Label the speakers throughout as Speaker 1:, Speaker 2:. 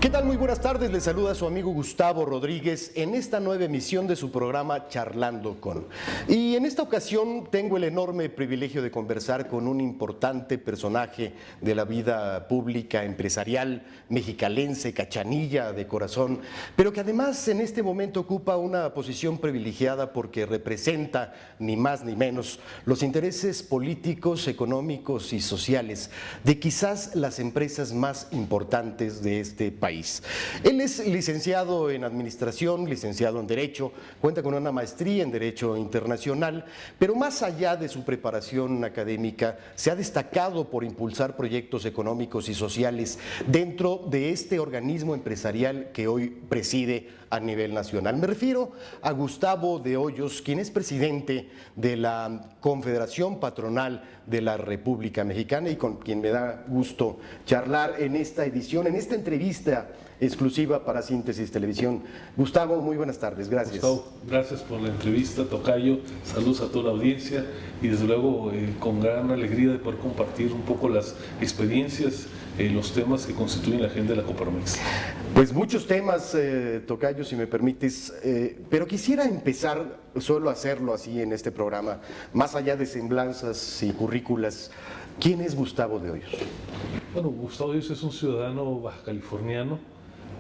Speaker 1: ¿Qué tal? Muy buenas tardes, les saluda su amigo Gustavo Rodríguez en esta nueva emisión de su programa Charlando con. Y en esta ocasión tengo el enorme privilegio de conversar con un importante personaje de la vida pública, empresarial, mexicalense, cachanilla de corazón, pero que además en este momento ocupa una posición privilegiada porque representa, ni más ni menos, los intereses políticos, económicos y sociales de quizás las empresas más importantes de este país. Él es licenciado en Administración, licenciado en Derecho, cuenta con una maestría en Derecho Internacional, pero más allá de su preparación académica, se ha destacado por impulsar proyectos económicos y sociales dentro de este organismo empresarial que hoy preside a nivel nacional. Me refiero a Gustavo de Hoyos, quien es presidente de la Confederación Patronal de la República Mexicana y con quien me da gusto charlar en esta edición, en esta entrevista exclusiva para Síntesis Televisión. Gustavo, muy buenas tardes, gracias.
Speaker 2: Gustavo, gracias por la entrevista, tocayo, saludos a toda la audiencia y desde luego con gran alegría de poder compartir un poco las experiencias, los temas que constituyen la agenda de la Coparmex.
Speaker 1: Pues muchos temas, tocayo, si me permites, pero quisiera empezar, suelo hacerlo así en este programa, más allá de semblanzas y currículas. ¿Quién es Gustavo de Hoyos?
Speaker 2: Bueno, Gustavo de Hoyos es un ciudadano bajacaliforniano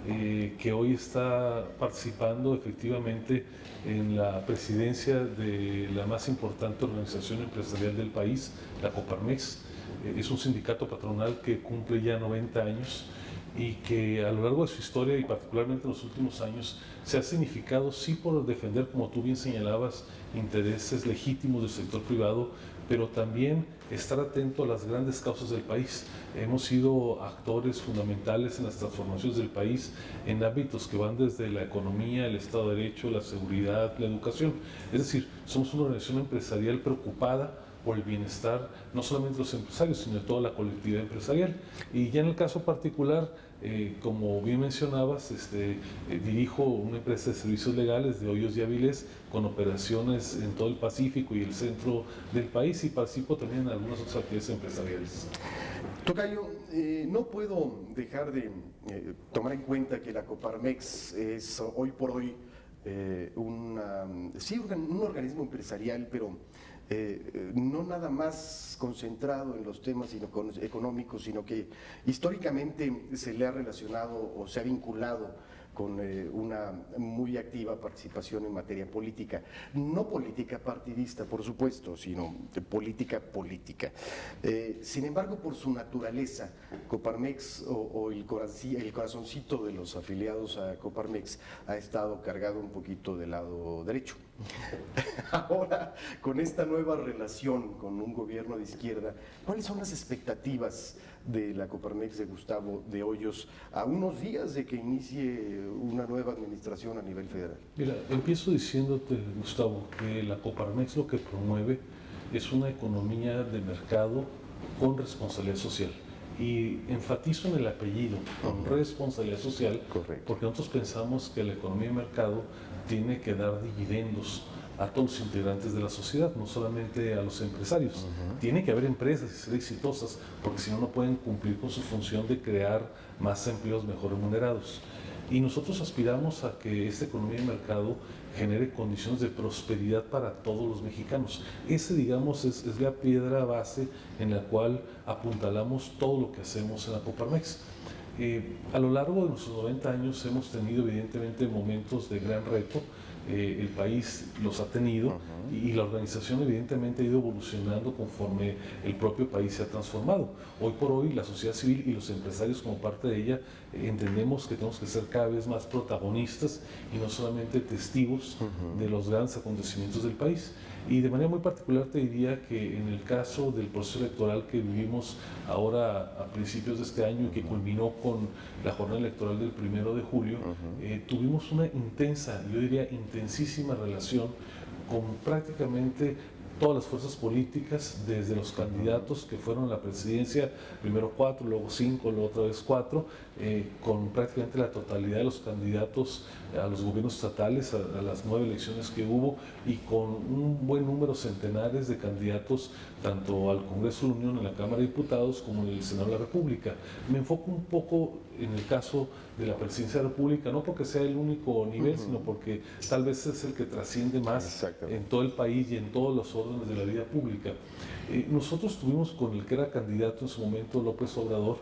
Speaker 2: que hoy está participando efectivamente en la presidencia de la más importante organización empresarial del país, la Coparmex. Es un sindicato patronal que cumple ya 90 años y que a lo largo de su historia y particularmente en los últimos años se ha significado sí por defender, como tú bien señalabas, intereses legítimos del sector privado, pero también estar atento a las grandes causas del país. Hemos sido actores fundamentales en las transformaciones del país en ámbitos que van desde la economía, el Estado de Derecho, la seguridad, la educación. Es decir, somos una organización empresarial preocupada por el bienestar no solamente de los empresarios, sino de toda la colectividad empresarial. Y ya en el caso particular, como bien mencionabas, dirijo una empresa de servicios legales de Hoyos y Avilés con operaciones en todo el Pacífico y el centro del país y participo también en algunas otras actividades empresariales.
Speaker 1: Tocayo, no puedo dejar de tomar en cuenta que la Coparmex es hoy por hoy un organismo empresarial, pero no nada más concentrado en los temas económicos, sino que históricamente se le ha relacionado o se ha vinculado con una muy activa participación en materia política. No política partidista, por supuesto, sino política. Sin embargo, por su naturaleza, Coparmex o el corazoncito de los afiliados a Coparmex ha estado cargado un poquito del lado derecho. Ahora, con esta nueva relación con un gobierno de izquierda, ¿cuáles son las expectativas de la Coparmex de Gustavo de Hoyos a unos días de que inicie una nueva administración a nivel federal?
Speaker 2: Mira, empiezo diciéndote, Gustavo, que la Coparmex lo que promueve es una economía de mercado con responsabilidad social. Y enfatizo en el apellido, con responsabilidad social,
Speaker 1: correcto,
Speaker 2: porque nosotros pensamos que la economía de mercado tiene que dar dividendos a todos los integrantes de la sociedad, no solamente a los empresarios. Tiene que haber empresas y ser exitosas, porque si no, no pueden cumplir con su función de crear más empleos mejor remunerados. Y nosotros aspiramos a que esta economía de mercado genere condiciones de prosperidad para todos los mexicanos. Ese, digamos, es la piedra base en la cual apuntalamos todo lo que hacemos en la Coparmex. A lo largo de nuestros 90 años hemos tenido evidentemente momentos de gran reto. El país los ha tenido y la organización evidentemente ha ido evolucionando conforme el propio país se ha transformado. Hoy por hoy la sociedad civil y los empresarios como parte de ella entendemos que tenemos que ser cada vez más protagonistas y no solamente testigos de los grandes acontecimientos del país. Y de manera muy particular te diría que en el caso del proceso electoral que vivimos ahora a principios de este año y que culminó con la jornada electoral del 1 de julio, tuvimos una intensa, yo diría intensísima relación con prácticamente todas las fuerzas políticas, desde los candidatos que fueron a la presidencia, primero 4, luego 5, luego otra vez 4, con prácticamente la totalidad de los candidatos a los gobiernos estatales, a las 9 elecciones que hubo, y con un buen número, centenares de candidatos, tanto al Congreso de la Unión, en la Cámara de Diputados, como en el Senado de la República. Me enfoco un poco en el caso de la Presidencia de la República, no porque sea el único nivel, sino porque tal vez es el que trasciende más en todo el país y en todos los órdenes de la vida pública. Nosotros tuvimos con el que era candidato en su momento, López Obrador,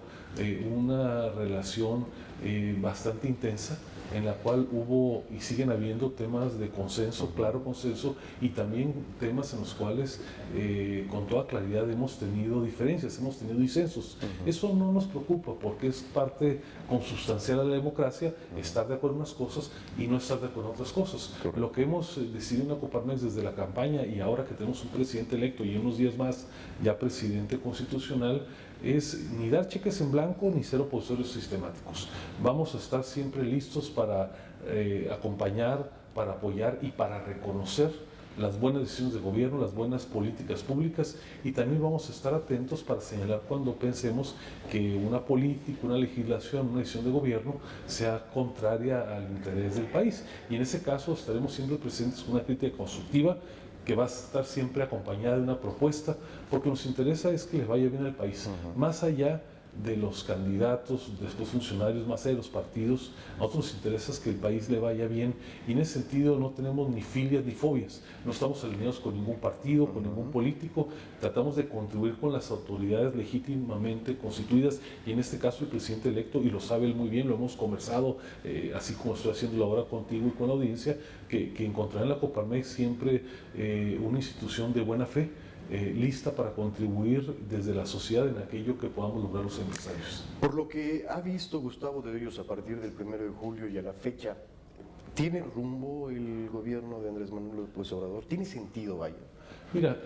Speaker 2: una relación bastante intensa, en la cual hubo y siguen habiendo temas de consenso, claro consenso, y también temas en los cuales con toda claridad hemos tenido diferencias, hemos tenido disensos. Eso no nos preocupa porque es parte consustancial a la democracia estar de acuerdo en unas cosas y no estar de acuerdo en otras cosas. Lo que hemos decidido en la Coparmex desde la campaña y ahora que tenemos un presidente electo y en unos días más ya presidente constitucional, es ni dar cheques en blanco ni ser opositores sistemáticos. Vamos a estar siempre listos para acompañar, para apoyar y para reconocer las buenas decisiones de gobierno, las buenas políticas públicas, y también vamos a estar atentos para señalar cuando pensemos que una política, una legislación, una decisión de gobierno sea contraria al interés del país. Y en ese caso estaremos siempre presentes con una crítica constructiva que va a estar siempre acompañada de una propuesta, porque nos interesa es que le vaya bien al país, más allá de los candidatos, después funcionarios, más allá de los partidos. A nosotros nos interesa es que el país le vaya bien, y en ese sentido no tenemos ni filias ni fobias, no estamos alineados con ningún partido, con ningún político, tratamos de contribuir con las autoridades legítimamente constituidas, y en este caso el presidente electo, y lo sabe él muy bien, lo hemos conversado, así como estoy haciéndolo ahora contigo y con la audiencia, que encontrará en la Coparmex siempre una institución de buena fe, lista para contribuir desde la sociedad en aquello que podamos lograr los empresarios.
Speaker 1: Por lo que ha visto Gustavo de Hoyos a partir del 1 de julio y a la fecha, ¿tiene rumbo el gobierno de Andrés Manuel López Obrador? ¿Tiene sentido, vaya?
Speaker 2: Mira,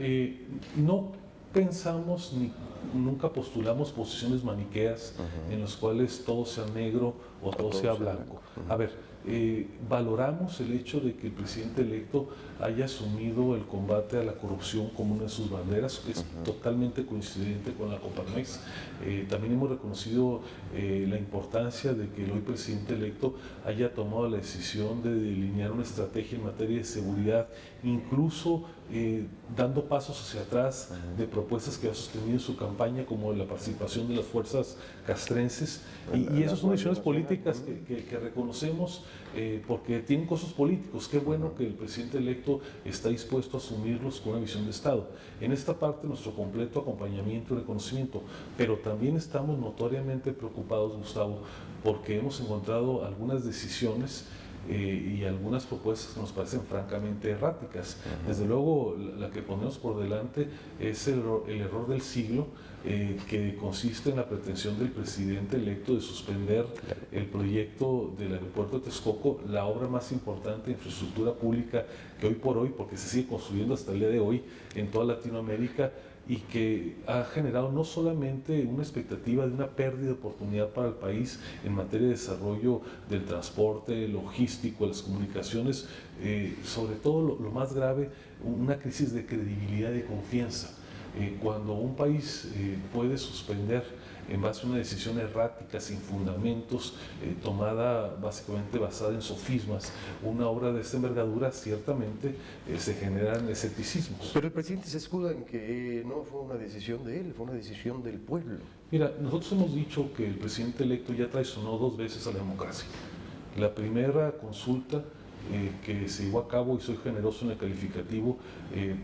Speaker 2: no pensamos ni nunca postulamos posiciones maniqueas en las cuales todo sea negro o todo sea blanco. A ver, valoramos el hecho de que el presidente electo haya asumido el combate a la corrupción como una de sus banderas, es totalmente coincidente con la Coparmex. También hemos reconocido la importancia de que el hoy presidente electo haya tomado la decisión de delinear una estrategia en materia de seguridad, incluso dando pasos hacia atrás de propuestas que ha sostenido en su campaña, como la participación de las fuerzas castrenses, y esas son decisiones políticas que reconocemos porque tienen costos políticos. Qué bueno que el presidente electo está dispuesto a asumirlos con una visión de Estado. En esta parte, nuestro completo acompañamiento y reconocimiento, pero también estamos notoriamente preocupados, Gustavo, porque hemos encontrado algunas decisiones y algunas propuestas que nos parecen francamente erráticas. Desde luego, la que ponemos por delante es el error del siglo, que consiste en la pretensión del presidente electo de suspender el proyecto del aeropuerto de Texcoco, la obra más importante de infraestructura pública que hoy por hoy, porque se sigue construyendo hasta el día de hoy en toda Latinoamérica, y que ha generado no solamente una expectativa de una pérdida de oportunidad para el país en materia de desarrollo del transporte, logístico, las comunicaciones, sobre todo lo más grave, una crisis de credibilidad y de confianza. Cuando un país puede suspender en base a una decisión errática, sin fundamentos, tomada básicamente basada en sofismas, una obra de esta envergadura, ciertamente se generan escepticismos.
Speaker 1: Pero el presidente se escuda en que no fue una decisión de él, fue una decisión del pueblo.
Speaker 2: Mira, nosotros hemos dicho que el presidente electo ya traicionó 2 veces a la democracia. La primera consulta que se llevó a cabo, y soy generoso en el calificativo,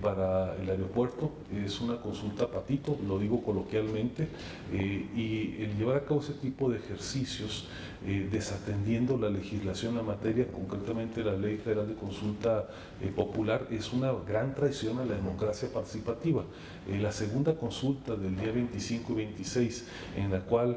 Speaker 2: para el aeropuerto, es una consulta patito, lo digo coloquialmente, y el llevar a cabo ese tipo de ejercicios desatendiendo la legislación en la materia, concretamente la Ley Federal de Consulta Popular, es una gran traición a la democracia participativa. La segunda consulta del día 25 y 26, en la cual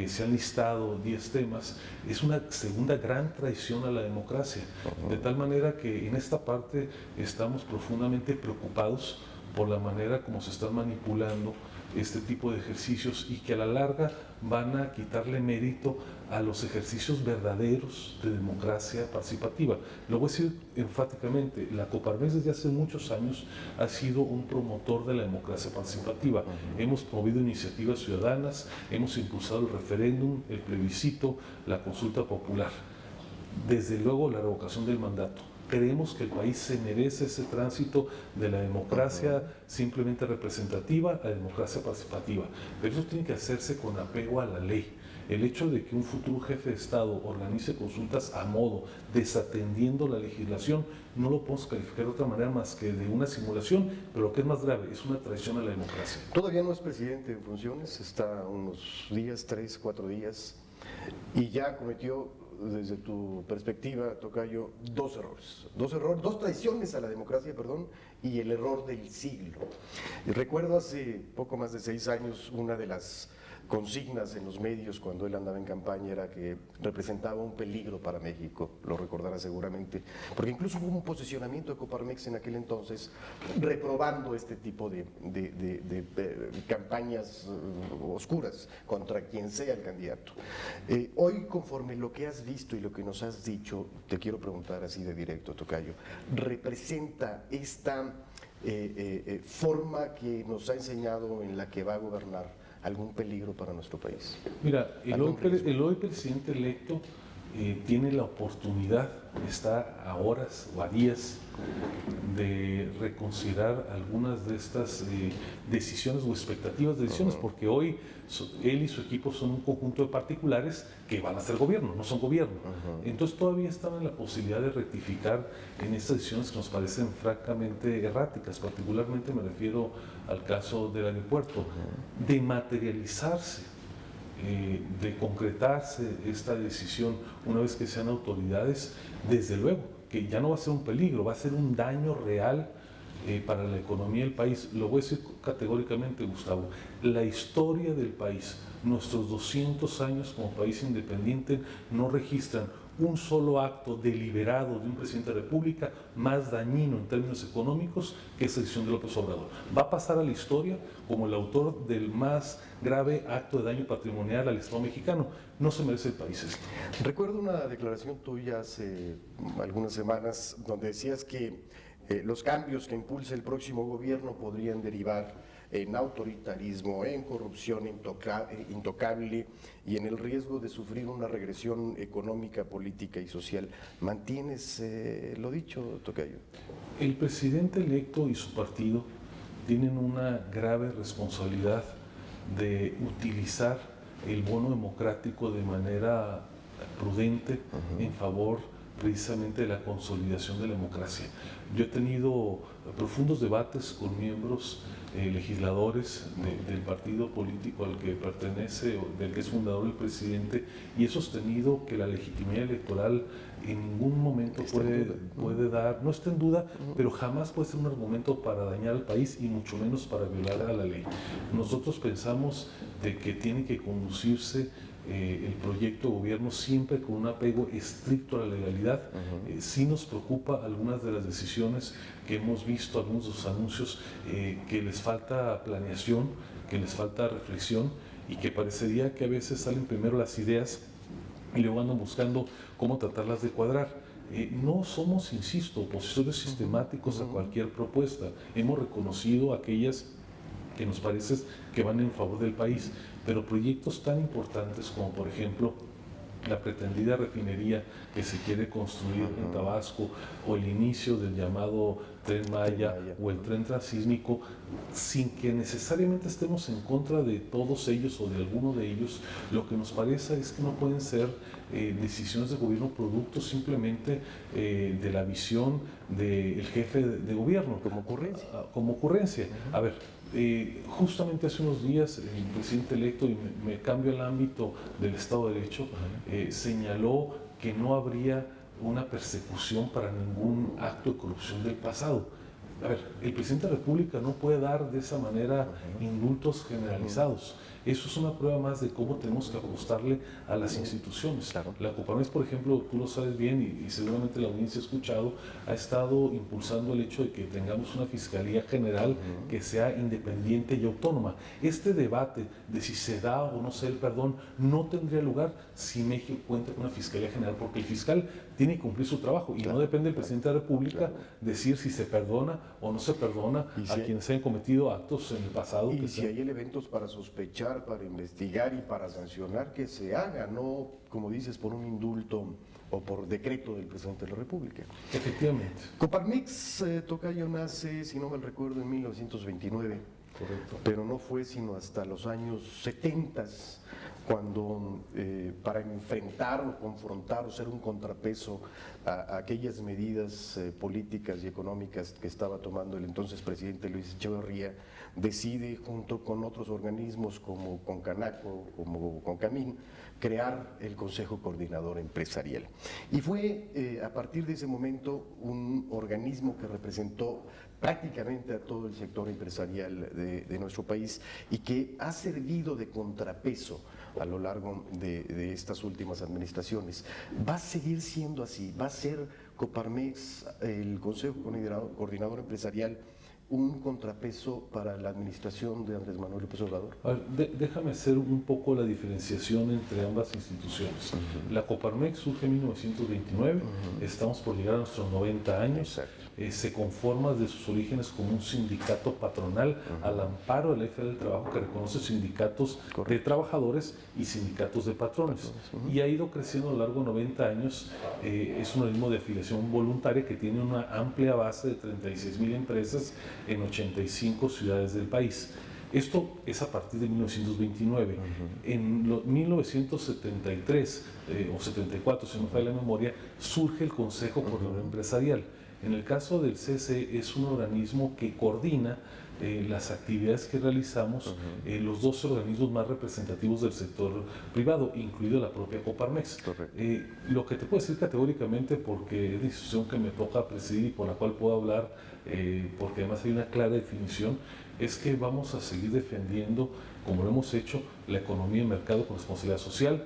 Speaker 2: se han listado 10 temas, es una segunda gran traición a la democracia, de tal manera que en esta parte estamos profundamente preocupados por la manera como se están manipulando este tipo de ejercicios, y que a la larga van a quitarle mérito a los ejercicios verdaderos de democracia participativa. Lo voy a decir enfáticamente, la Coparmex desde hace muchos años ha sido un promotor de la democracia participativa. Hemos promovido iniciativas ciudadanas, hemos impulsado el referéndum, el plebiscito, la consulta popular, desde luego la revocación del mandato. creemos que el país se merece ese tránsito de la democracia simplemente representativa a la democracia participativa, pero eso tiene que hacerse con apego a la ley. El hecho de que un futuro jefe de Estado organice consultas a modo, desatendiendo la legislación, no lo podemos calificar de otra manera más que de una simulación, pero lo que es más grave, es una traición a la democracia.
Speaker 1: Todavía no es presidente en funciones, está unos días, 3, 4 días, y ya cometió, desde tu perspectiva, tocayo, dos traiciones a la democracia, perdón, y el error del siglo. Recuerdo hace poco más de 6 años una de las consignas en los medios cuando él andaba en campaña era que representaba un peligro para México, lo recordará seguramente, porque incluso hubo un posicionamiento de Coparmex en aquel entonces reprobando este tipo de campañas oscuras contra quien sea el candidato. Hoy, conforme lo que has visto y lo que nos has dicho, te quiero preguntar así de directo, tocayo, ¿representa esta forma que nos ha enseñado en la que va a gobernar algún peligro para nuestro país?
Speaker 2: Mira, el hoy presidente electo tiene la oportunidad, está a horas o a días de reconsiderar algunas de estas decisiones o expectativas de decisiones, porque hoy él y su equipo son un conjunto de particulares que van a ser gobierno, no son gobierno. Entonces todavía están en la posibilidad de rectificar en estas decisiones que nos parecen francamente erráticas, particularmente me refiero al caso del aeropuerto, de materializarse, de concretarse esta decisión una vez que sean autoridades, desde luego que ya no va a ser un peligro, va a ser un daño real para la economía del país. Lo voy a decir categóricamente, Gustavo, la historia del país, nuestros 200 años como país independiente no registran un solo acto deliberado de un presidente de la República más dañino en términos económicos que esa decisión de López Obrador. Va a pasar a la historia como el autor del más grave acto de daño patrimonial al Estado mexicano. No se merece el país esto.
Speaker 1: Recuerdo una declaración tuya hace algunas semanas donde decías que los cambios que impulse el próximo gobierno podrían derivar en autoritarismo, en corrupción intocable y en el riesgo de sufrir una regresión económica, política y social. ¿Mantienes lo dicho, tocayo?
Speaker 2: El presidente electo y su partido tienen una grave responsabilidad de utilizar el bono democrático de manera prudente en favor precisamente de la consolidación de la democracia. Yo he tenido profundos debates con miembros legisladores del partido político al que pertenece o del que es fundador el presidente, y he sostenido que la legitimidad electoral en ningún momento puede dar, no está en duda, pero jamás puede ser un argumento para dañar al país y mucho menos para violar a la ley. Nosotros pensamos de que tiene que conducirse el proyecto de gobierno siempre con un apego estricto a la legalidad. Sí nos preocupa algunas de las decisiones que hemos visto, algunos de los anuncios, que les falta planeación, que les falta reflexión y que parecería que a veces salen primero las ideas y luego andan buscando cómo tratarlas de cuadrar. No somos, insisto, opositores sistemáticos a cualquier propuesta. Hemos reconocido aquellas que nos parece que van en favor del país, pero proyectos tan importantes como, por ejemplo, la pretendida refinería que se quiere construir en Tabasco, o el inicio del llamado Tren Maya o el tren transísmico, sin que necesariamente estemos en contra de todos ellos o de alguno de ellos, lo que nos parece es que no pueden ser decisiones de gobierno producto simplemente de la visión del jefe de gobierno. Como ocurrencia. A ver, justamente hace unos días el presidente electo, y me cambio el ámbito del Estado de Derecho, señaló que no habría una persecución para ningún acto de corrupción del pasado. A ver, el presidente de la República no puede dar de esa manera indultos generalizados. Eso es una prueba más de cómo tenemos que apostarle a las instituciones.
Speaker 1: Claro.
Speaker 2: La Coparmex, por ejemplo, tú lo sabes bien y seguramente la audiencia ha escuchado, ha estado impulsando el hecho de que tengamos una Fiscalía General que sea independiente y autónoma. Este debate de si se da o no se da el perdón no tendría lugar si México cuenta con una Fiscalía General, porque el fiscal tiene que cumplir su trabajo y no depende del presidente de la República decir si se perdona o no se perdona a quienes hayan cometido actos en el pasado.
Speaker 1: Y si hay elementos para sospechar, para investigar y para sancionar, que se haga, no, como dices, por un indulto o por decreto del presidente de la República.
Speaker 2: Efectivamente.
Speaker 1: Coparmex, tocayo, nace, si no mal recuerdo, en 1929.
Speaker 2: Correcto.
Speaker 1: Pero no fue sino hasta los años 70 cuando para enfrentar o confrontar o ser un contrapeso a aquellas medidas políticas y económicas que estaba tomando el entonces presidente Luis Echeverría, decide junto con otros organismos como Concanaco, como Concamín, crear el Consejo Coordinador Empresarial. Y fue a partir de ese momento un organismo que representó prácticamente a todo el sector empresarial de nuestro país y que ha servido de contrapeso a lo largo de estas últimas administraciones. Va a seguir siendo así, va a ser Coparmex, el Consejo Coordinador Empresarial, un contrapeso para la administración de Andrés Manuel López Obrador.
Speaker 2: A ver, déjame hacer un poco la diferenciación entre ambas instituciones. La Coparmex surge en 1929, estamos por llegar a nuestros 90 años. Se conforma desde sus orígenes como un sindicato patronal al amparo de la Ley Federal del Trabajo, que reconoce sindicatos de trabajadores y sindicatos de patrones. Y ha ido creciendo a lo largo de 90 años. Es un organismo de afiliación voluntaria que tiene una amplia base de 36,000 empresas en 85 ciudades del país. Esto es a partir de 1929. En 1973 o 74, si no falla la memoria, surge el Consejo Coordinador Empresarial. En el caso del CCE es un organismo que coordina las actividades que realizamos los 12 organismos más representativos del sector privado, incluido la propia Coparmex. Lo que te puedo decir categóricamente, porque es la institución que me toca presidir y por la cual puedo hablar, porque además hay una clara definición, es que vamos a seguir defendiendo, como lo hemos hecho, la economía de mercado con responsabilidad social.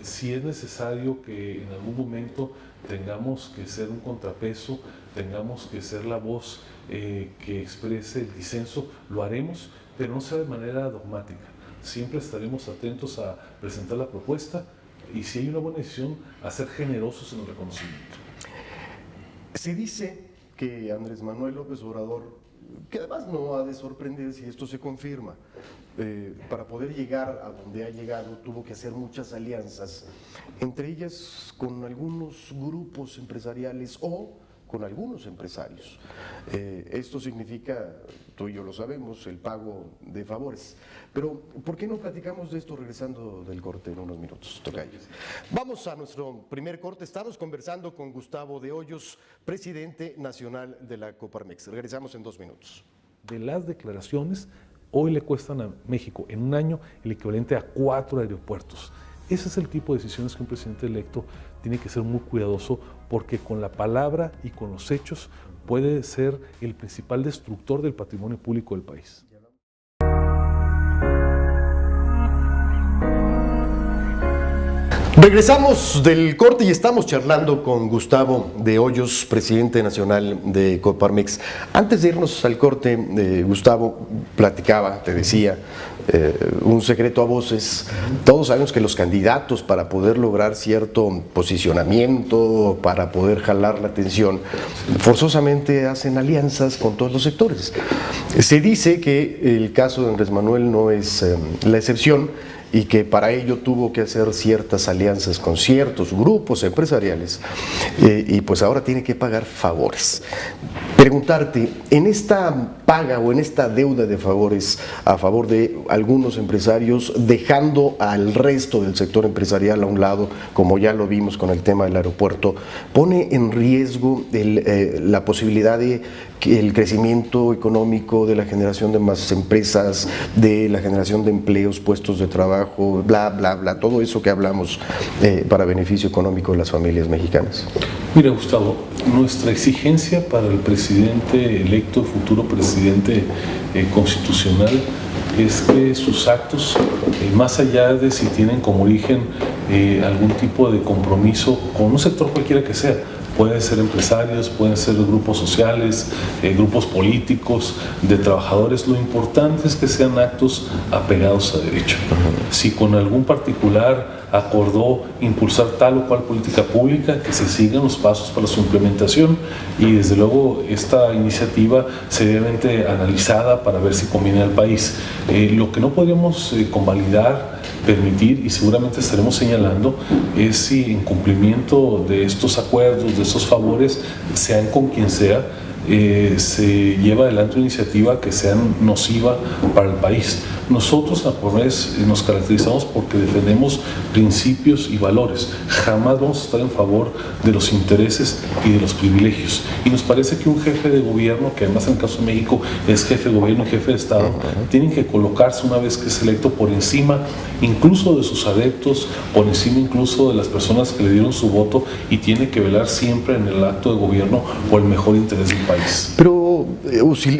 Speaker 2: Si es necesario que en algún momento tengamos que ser un contrapeso, tengamos que ser la voz que exprese el disenso, lo haremos, pero no sea de manera dogmática. Siempre estaremos atentos a presentar la propuesta y, si hay una buena decisión, a ser generosos en el reconocimiento.
Speaker 1: Se dice que Andrés Manuel López Obrador, que además no ha de sorprender si esto se confirma, para poder llegar a donde ha llegado tuvo que hacer muchas alianzas, entre ellas con algunos grupos empresariales o con algunos empresarios. Esto significa, tú y yo lo sabemos, el pago de favores. Pero, ¿por qué no platicamos de esto regresando del corte en unos minutos, tocayo? Vamos a nuestro primer corte. Estamos conversando con Gustavo de Hoyos, presidente nacional de la Coparmex. Regresamos en 2 minutos.
Speaker 2: De las declaraciones, hoy le cuestan a México en un año el equivalente a 4 aeropuertos. Ese es el tipo de decisiones que un presidente electo tiene que ser muy cuidadoso, porque con la palabra y con los hechos puede ser el principal destructor del patrimonio público del país.
Speaker 1: Regresamos del corte y estamos charlando con Gustavo de Hoyos, presidente nacional de Coparmex. Antes de irnos al corte, Gustavo platicaba, te decía, un secreto a voces. Todos sabemos que los candidatos, para poder lograr cierto posicionamiento, para poder jalar la atención, forzosamente hacen alianzas con todos los sectores. Se dice que el caso de Andrés Manuel no es la excepción, y que para ello tuvo que hacer ciertas alianzas con ciertos grupos empresariales y pues ahora tiene que pagar favores. Preguntarte, en esta paga o en esta deuda de favores a favor de algunos empresarios, dejando al resto del sector empresarial a un lado, como ya lo vimos con el tema del aeropuerto, ¿pone en riesgo la posibilidad de el crecimiento económico, de la generación de más empresas, de la generación de empleos, puestos de trabajo, bla, bla, bla, todo eso que hablamos para beneficio económico de las familias mexicanas?
Speaker 2: Mira, Gustavo, nuestra exigencia para el presidente electo, futuro presidente constitucional, es que sus actos, más allá de si tienen como origen algún tipo de compromiso con un sector cualquiera que sea, Pueden ser empresarios, pueden ser grupos sociales, grupos políticos, de trabajadores. Lo importante es que sean actos apegados a derecho. Si con algún particular acordó impulsar tal o cual política pública, que se sigan los pasos para su implementación, y desde luego esta iniciativa seriamente analizada para ver si conviene al país. Lo que no podríamos convalidar, permitir, y seguramente estaremos señalando, es si en cumplimiento de estos acuerdos, de esos favores, sean con quien sea, se lleva adelante una iniciativa que sea nociva para el país. Nosotros, a Coparmex, nos caracterizamos porque defendemos principios y valores. Jamás vamos a estar en favor de los intereses y de los privilegios. Y nos parece que un jefe de gobierno, que además en el caso de México es jefe de gobierno y jefe de Estado, tienen que colocarse una vez que es electo por encima incluso de sus adeptos, por encima incluso de las personas que le dieron su voto, y tiene que velar siempre en el acto de gobierno por el mejor interés del país.
Speaker 1: Pero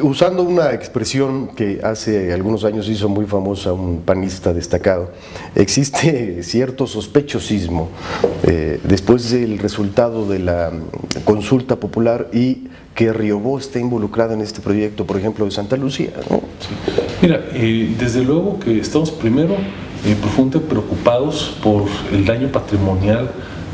Speaker 1: usando una expresión que hace algunos años hizo muy famosa un panista destacado, existe cierto sospechosismo después del resultado de la consulta popular y que Riobó está involucrada en este proyecto, por ejemplo, de Santa Lucía, ¿no?
Speaker 2: Sí. Mira, desde luego que estamos primero profundamente preocupados por el daño patrimonial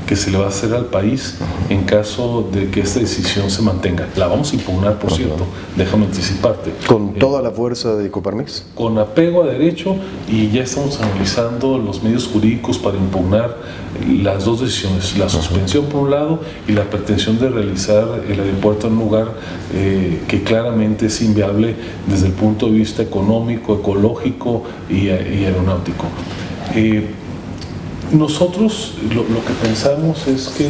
Speaker 2: que se le va a hacer al país en caso de que esta decisión se mantenga. La vamos a impugnar, por cierto, déjame anticiparte.
Speaker 1: ¿Con toda la fuerza de Coparmex?
Speaker 2: Con apego a derecho, y ya estamos analizando los medios jurídicos para impugnar las dos decisiones, la suspensión por un lado y la pretensión de realizar el aeropuerto en un lugar que claramente es inviable desde el punto de vista económico, ecológico y aeronáutico. Nosotros lo que pensamos es que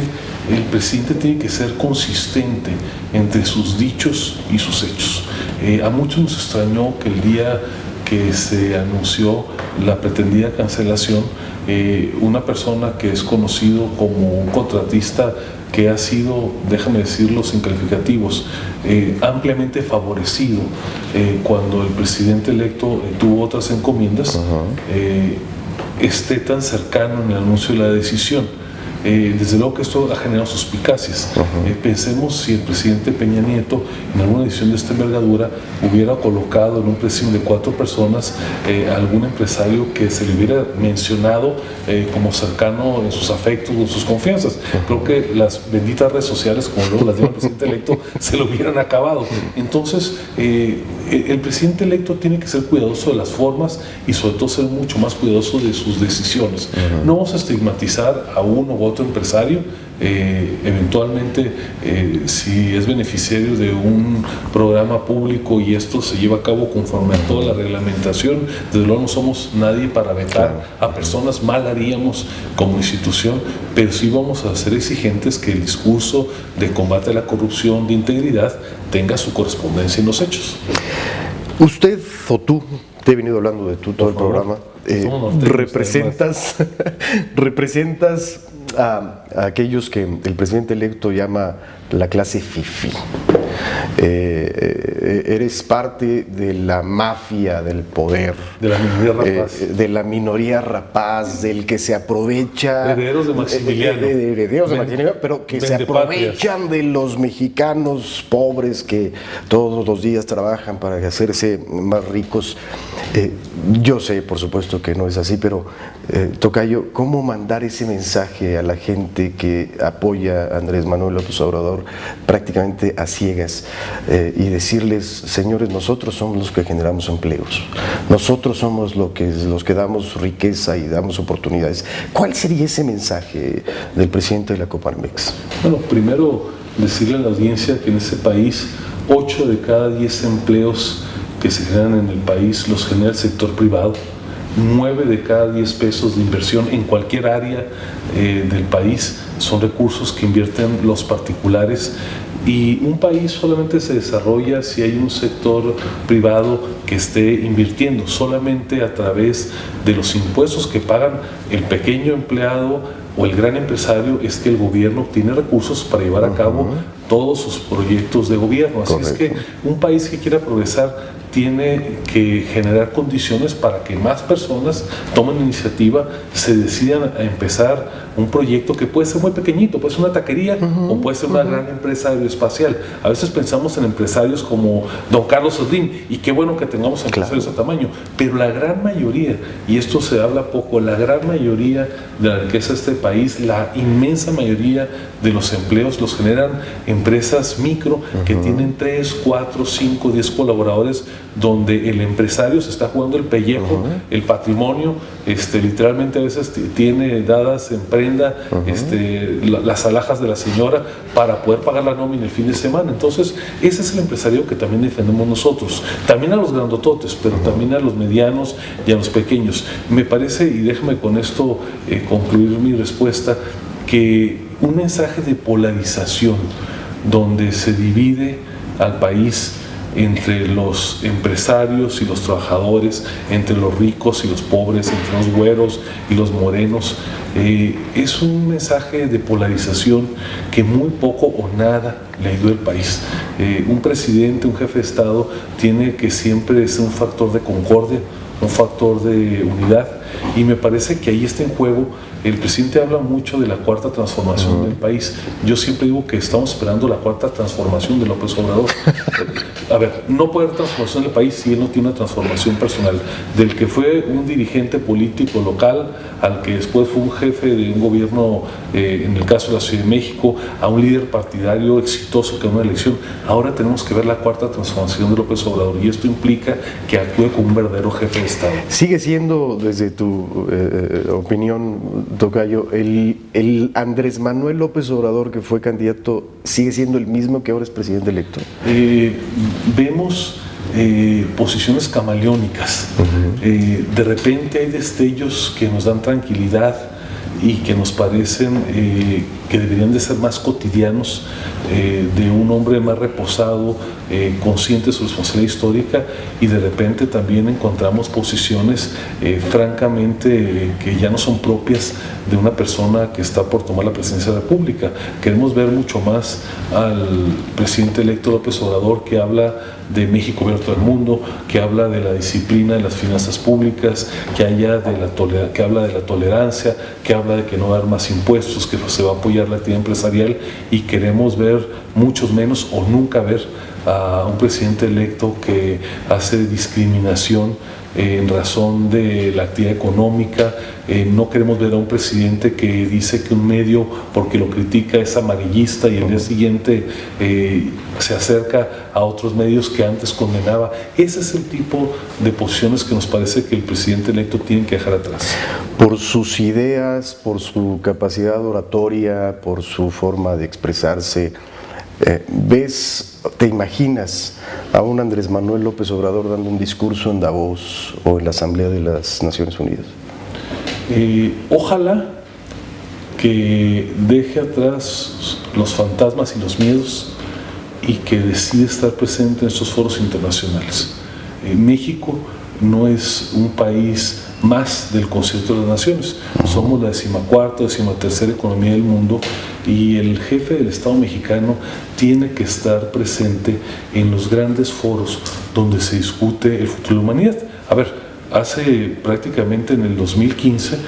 Speaker 2: el presidente tiene que ser consistente entre sus dichos y sus hechos. A muchos nos extrañó que el día que se anunció la pretendida cancelación, una persona que es conocido como un contratista que ha sido, déjame decirlo sin calificativos, ampliamente favorecido cuando el presidente electo tuvo otras encomiendas, esté tan cercano en el anuncio de la decisión. Desde luego que esto ha generado suspicacias. Pensemos si el presidente Peña Nieto, en alguna decisión de esta envergadura, hubiera colocado en un presidio de 4 personas a algún empresario que se le hubiera mencionado como cercano en sus afectos o en sus confianzas. Creo que las benditas redes sociales, como luego las llama el presidente electo, se lo hubieran acabado. Entonces, el presidente electo tiene que ser cuidadoso de las formas y sobre todo ser mucho más cuidadoso de sus decisiones. No vamos a estigmatizar a uno u otro empresario. Eventualmente, si es beneficiario de un programa público y esto se lleva a cabo conforme a toda la reglamentación, desde luego no somos nadie para vetar a personas, mal haríamos como institución, pero sí vamos a ser exigentes que el discurso de combate a la corrupción, de integridad, tenga su correspondencia en los hechos.
Speaker 1: Usted o tú, te he venido hablando de tú todo el programa, representas a aquellos que el presidente electo llama la clase fifí. Eres parte de la mafia del poder,
Speaker 2: de la minoría rapaz,
Speaker 1: rapaz, del que se aprovecha,
Speaker 2: herederos de Maximiliano,
Speaker 1: pero que se aprovechan de los mexicanos pobres que todos los días trabajan para hacerse más ricos. Yo sé, por supuesto, que no es así, pero Tocayo, ¿cómo mandar ese mensaje a la gente que apoya a Andrés Manuel López Obrador prácticamente a ciegas y decirles, señores, nosotros somos los que generamos empleos, nosotros somos los que damos riqueza y damos oportunidades? ¿Cuál sería ese mensaje del presidente de la Coparmex?
Speaker 2: Bueno, primero decirle a la audiencia que en ese país 8 de cada 10 empleos que se generan en el país los genera el sector privado. 9 de cada 10 pesos de inversión en cualquier área del país son recursos que invierten los particulares, y un país solamente se desarrolla si hay un sector privado que esté invirtiendo. Solamente a través de los impuestos que pagan el pequeño empleado o el gran empresario es que el gobierno obtiene recursos para llevar a cabo todos sus proyectos de gobierno. Así es que un país que quiera progresar tiene que generar condiciones para que más personas tomen iniciativa, se decidan a empezar un proyecto que puede ser muy pequeñito, puede ser una taquería o puede ser una gran empresa aeroespacial. A veces pensamos en empresarios como don Carlos Slim, y qué bueno que tengamos empresarios de ese tamaño, pero la gran mayoría, y esto se habla poco, la gran mayoría de la riqueza de este país, la inmensa mayoría de los empleos los generan empresas micro que tienen 3, 4, 5, 10 colaboradores, donde el empresario se está jugando el pellejo, el patrimonio, literalmente a veces tiene dadas en prenda las alhajas de la señora para poder pagar la nómina el fin de semana. Entonces ese es el empresario que también defendemos nosotros, también a los grandototes, pero también a los medianos y a los pequeños. Me parece, y déjame con esto concluir mi respuesta, que un mensaje de polarización donde se divide al país entre los empresarios y los trabajadores, entre los ricos y los pobres, entre los güeros y los morenos, es un mensaje de polarización que muy poco o nada le ayuda al país. Un presidente, un jefe de Estado tiene que siempre ser un factor de concordia, un factor de unidad, y me parece que ahí está en juego. El presidente habla mucho de la cuarta transformación del país. Yo siempre digo que estamos esperando la cuarta transformación de López Obrador. A ver, no puede haber transformación del país si él no tiene una transformación personal. Del que fue un dirigente político local, al que después fue un jefe de un gobierno, en el caso de la Ciudad de México, a un líder partidario exitoso que ganó una elección. Ahora tenemos que ver la cuarta transformación de López Obrador, y esto implica que actúe como un verdadero jefe de Estado.
Speaker 1: ¿Sigue siendo, desde tu opinión, tocayo, el Andrés Manuel López Obrador que fue candidato, sigue siendo el mismo que ahora es presidente electo?
Speaker 2: Vemos posiciones camaleónicas. De repente hay destellos que nos dan tranquilidad y que nos parecen que deberían de ser más cotidianos, de un hombre más reposado, consciente de su responsabilidad histórica, y de repente también encontramos posiciones francamente que ya no son propias de una persona que está por tomar la presidencia de la República. Queremos ver mucho más al presidente electo López Obrador, que habla de México abierto al mundo, que habla de la disciplina de las finanzas públicas, que habla de la tolerancia, que habla de que no va a haber más impuestos, que se va a apoyar la actividad empresarial, y queremos ver muchos menos o nunca ver a un presidente electo que hace discriminación en razón de la actividad económica. No queremos ver a un presidente que dice que un medio, porque lo critica, es amarillista, y el día siguiente se acerca a otros medios que antes condenaba. Ese es el tipo de posiciones que nos parece que el presidente electo tiene que dejar atrás.
Speaker 1: Por sus ideas, por su capacidad oratoria, por su forma de expresarse, ¿te imaginas a un Andrés Manuel López Obrador dando un discurso en Davos o en la Asamblea de las Naciones Unidas?
Speaker 2: Ojalá que deje atrás los fantasmas y los miedos, y que decida estar presente en estos foros internacionales. México no es un país más del Concierto de las Naciones. Somos la 14ª, 13ª economía del mundo, y el jefe del Estado mexicano tiene que estar presente en los grandes foros donde se discute el futuro de la humanidad. A ver, hace prácticamente en el 2015,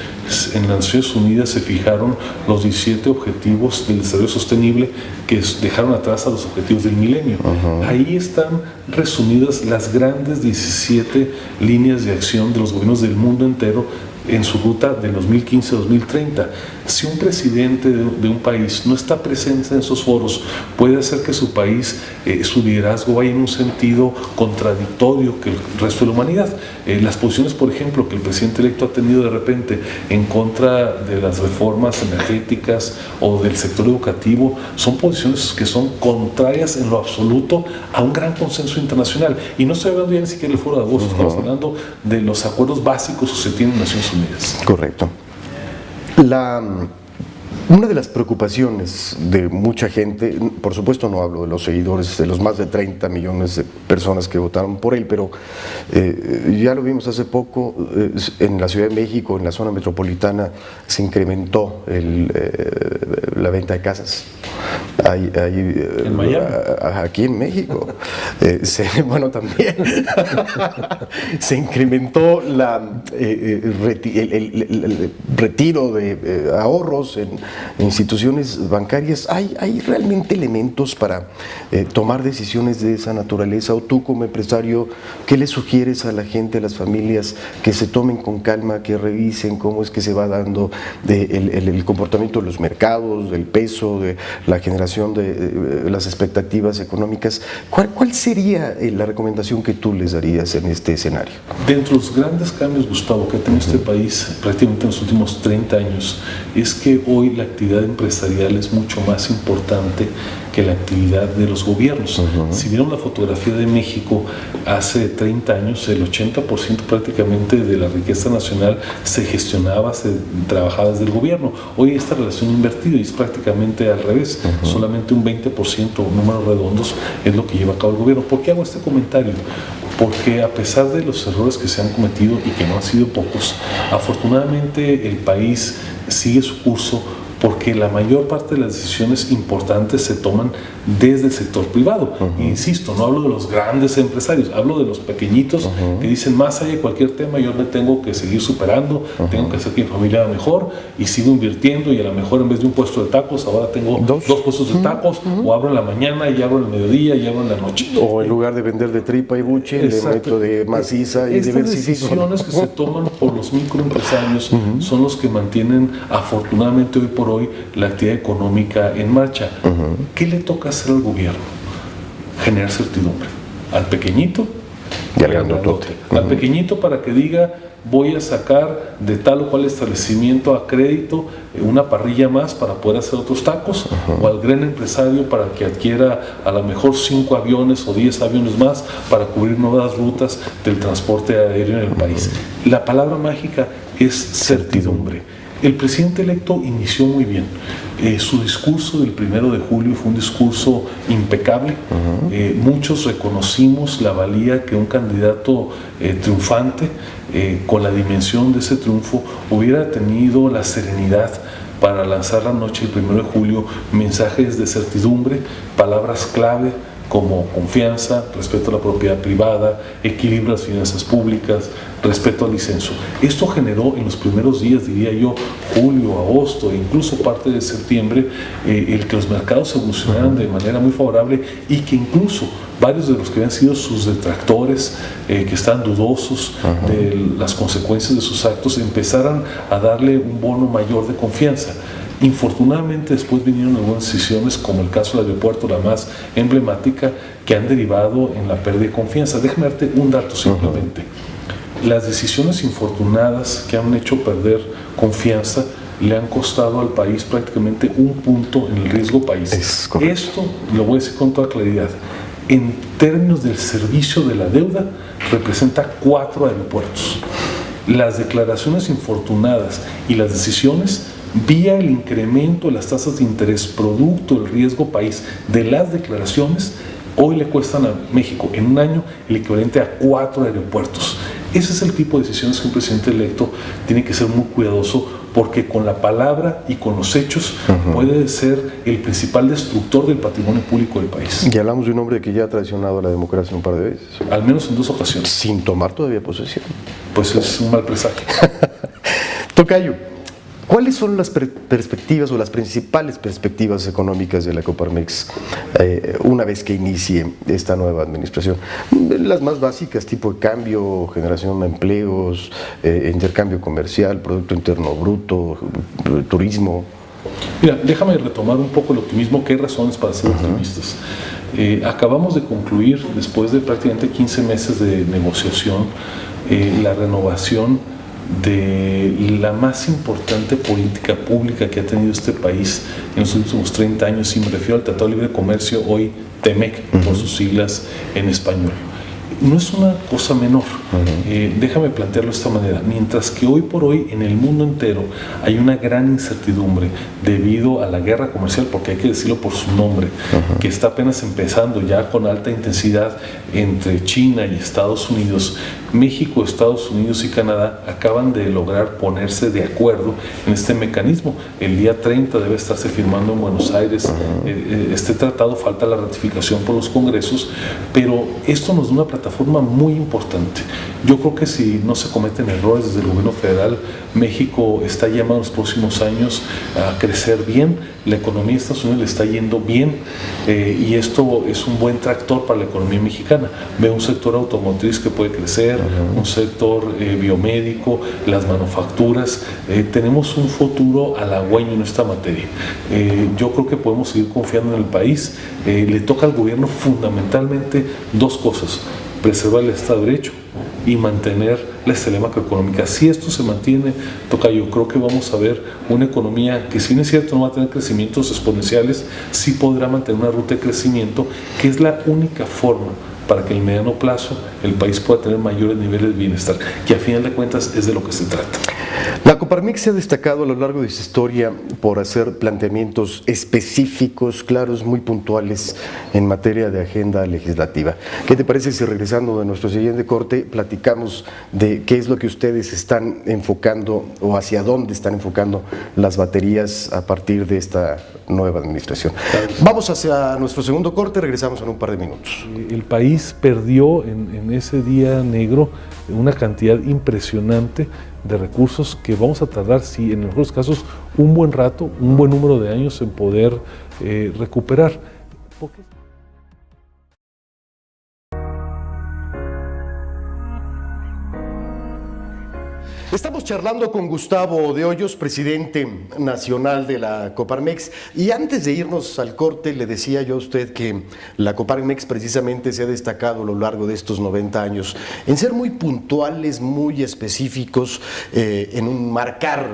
Speaker 2: en las Naciones Unidas se fijaron los 17 objetivos del desarrollo sostenible, que dejaron atrás a los objetivos del milenio. Ahí están resumidas las grandes 17 líneas de acción de los gobiernos del mundo entero en su ruta de 2015 a 2030. Si un presidente de un país no está presente en esos foros, puede hacer que su país, su liderazgo vaya en un sentido contradictorio que el resto de la humanidad. Las posiciones, por ejemplo, que el presidente electo ha tenido de repente en contra de las reformas energéticas o del sector educativo, son posiciones que son contrarias en lo absoluto a un gran consenso internacional. Y no estoy hablando ya ni siquiera del foro de Davos, estamos hablando de los acuerdos básicos que se tienen en Naciones Unidas.
Speaker 1: Correcto. Una de las preocupaciones de mucha gente, por supuesto no hablo de los seguidores, de los más de 30 millones de personas que votaron por él, pero ya lo vimos hace poco, en la Ciudad de México, en la zona metropolitana, se incrementó la venta de casas.
Speaker 2: En Miami.
Speaker 1: Aquí en México. Bueno, también se incrementó el retiro de ahorros en instituciones bancarias. ¿Hay realmente elementos para tomar decisiones de esa naturaleza? O tú como empresario, ¿qué le sugieres a la gente, a las familias, que se tomen con calma, que revisen cómo es que se va dando el comportamiento de los mercados, del peso, de la generación de las expectativas económicas? ¿Cuál sería la recomendación que tú les darías en este escenario?
Speaker 2: Dentro de los grandes cambios, Gustavo, que ha tenido este país prácticamente en los últimos 30 años, es que hoy la actividad empresarial es mucho más importante que la actividad de los gobiernos. Si vieron la fotografía de México hace 30 años, el 80% prácticamente de la riqueza nacional se gestionaba, se trabajaba desde el gobierno. Hoy esta relación invertida y es prácticamente al revés. Solamente un 20%, números redondos, es lo que lleva a cabo el gobierno. ¿Por qué hago este comentario? Porque a pesar de los errores que se han cometido y que no han sido pocos, afortunadamente el país sigue su curso, porque la mayor parte de las decisiones importantes se toman desde el sector privado. Insisto, no hablo de los grandes empresarios, hablo de los pequeñitos que dicen, más allá de cualquier tema, yo me tengo que seguir superando, tengo que hacer que mi familia vaya mejor y sigo invirtiendo, y a lo mejor en vez de un puesto de tacos, ahora tengo dos puestos de tacos, o abro en la mañana y abro en el mediodía y abro en la noche.
Speaker 1: O en lugar de vender de tripa y buche, le meto de maciza y diversifico.
Speaker 2: Estas decisiones que se toman por los microempresarios son los que mantienen afortunadamente hoy por hoy la actividad económica en marcha. ¿Qué le toca hacer al gobierno? Generar certidumbre. Al pequeñito y al grandote. Al pequeñito para que diga, voy a sacar de tal o cual establecimiento a crédito una parrilla más para poder hacer otros tacos, o al gran empresario para que adquiera a lo mejor 5 aviones o 10 aviones más para cubrir nuevas rutas del transporte aéreo en el país. La palabra mágica es certidumbre. El presidente electo inició muy bien. Su discurso del 1 de julio fue un discurso impecable. Muchos reconocimos la valía que un candidato triunfante, con la dimensión de ese triunfo, hubiera tenido la serenidad para lanzar la noche del 1 de julio mensajes de certidumbre, palabras clave como confianza, respeto a la propiedad privada, equilibrio de las finanzas públicas, respeto al disenso. Esto generó en los primeros días, diría yo, julio, agosto e incluso parte de septiembre, el que los mercados evolucionaran de manera muy favorable, y que incluso varios de los que habían sido sus detractores, que están dudosos de las consecuencias de sus actos, empezaran a darle un bono mayor de confianza. Infortunadamente después vinieron algunas decisiones, como el caso del aeropuerto, la más emblemática, que han derivado en la pérdida de confianza. Déjame darte un dato simplemente. Las decisiones infortunadas que han hecho perder confianza le han costado al país prácticamente 1 punto en el riesgo país. Esto lo voy a decir con toda claridad. En términos del servicio de la deuda, representa 4 aeropuertos. Las declaraciones infortunadas y las decisiones, vía el incremento de las tasas de interés producto del riesgo país de las declaraciones, hoy le cuestan a México en un año el equivalente a 4 aeropuertos. Ese es el tipo de decisiones que un presidente electo tiene que ser muy cuidadoso, porque con la palabra y con los hechos puede ser el principal destructor del patrimonio público del país.
Speaker 1: Y hablamos de un hombre que ya ha traicionado a la democracia un par de veces.
Speaker 2: Al menos en 2 ocasiones.
Speaker 1: Sin tomar todavía posesión.
Speaker 2: Pues es un mal presagio.
Speaker 1: Tocayo, ¿cuáles son las perspectivas o las principales perspectivas económicas de la Coparmex una vez que inicie esta nueva administración? Las más básicas, tipo de cambio, generación de empleos, intercambio comercial, Producto Interno Bruto, turismo.
Speaker 2: Mira, déjame retomar un poco el optimismo, que hay razones para ser optimistas. Acabamos de concluir, después de prácticamente 15 meses de negociación, la renovación de la más importante política pública que ha tenido este país en los últimos 30 años, y me refiero al Tratado de Libre Comercio, hoy TEMEC, por sus siglas en español. No es una cosa menor. Déjame plantearlo de esta manera. Mientras que hoy por hoy en el mundo entero hay una gran incertidumbre debido a la guerra comercial, porque hay que decirlo por su nombre, que está apenas empezando ya con alta intensidad entre China y Estados Unidos, México, Estados Unidos y Canadá acaban de lograr ponerse de acuerdo en este mecanismo. El día 30 debe estarse firmando en Buenos Aires este tratado, falta la ratificación por los congresos, pero esto nos da una plataforma muy importante. Yo creo que si no se cometen errores desde el gobierno federal, México está llamado en los próximos años a crecer bien, la economía de Estados Unidos le está yendo bien y esto es un buen tractor para la economía mexicana. Veo un sector automotriz que puede crecer, un sector biomédico, las manufacturas. Tenemos un futuro halagüeño en esta materia. Yo creo que podemos seguir confiando en el país. Le toca al gobierno fundamentalmente dos cosas: preservar el Estado de Derecho y mantener la estabilidad macroeconómica. Si esto se mantiene, tocayo, creo que vamos a ver una economía que, si bien es cierto, no va a tener crecimientos exponenciales, sí podrá mantener una ruta de crecimiento, que es la única forma para que en el mediano plazo el país pueda tener mayores niveles de bienestar, que a final de cuentas es de lo que se trata.
Speaker 1: La Coparmex se ha destacado a lo largo de su historia por hacer planteamientos específicos, claros, muy puntuales en materia de agenda legislativa. ¿Qué te parece si, regresando de nuestro siguiente corte, platicamos de qué es lo que ustedes están enfocando o hacia dónde están enfocando las baterías a partir de esta nueva administración? Claro. Vamos hacia nuestro segundo corte, regresamos en un par de minutos.
Speaker 2: El país perdió en ese día negro una cantidad impresionante de recursos que vamos a tardar, sí, en los mejores casos, un buen rato, un buen número de años en poder recuperar.
Speaker 1: Estamos charlando con Gustavo de Hoyos, presidente nacional de la Coparmex, y antes de irnos al corte le decía yo a usted que la Coparmex precisamente se ha destacado a lo largo de estos 90 años en ser muy puntuales, muy específicos, en un marcar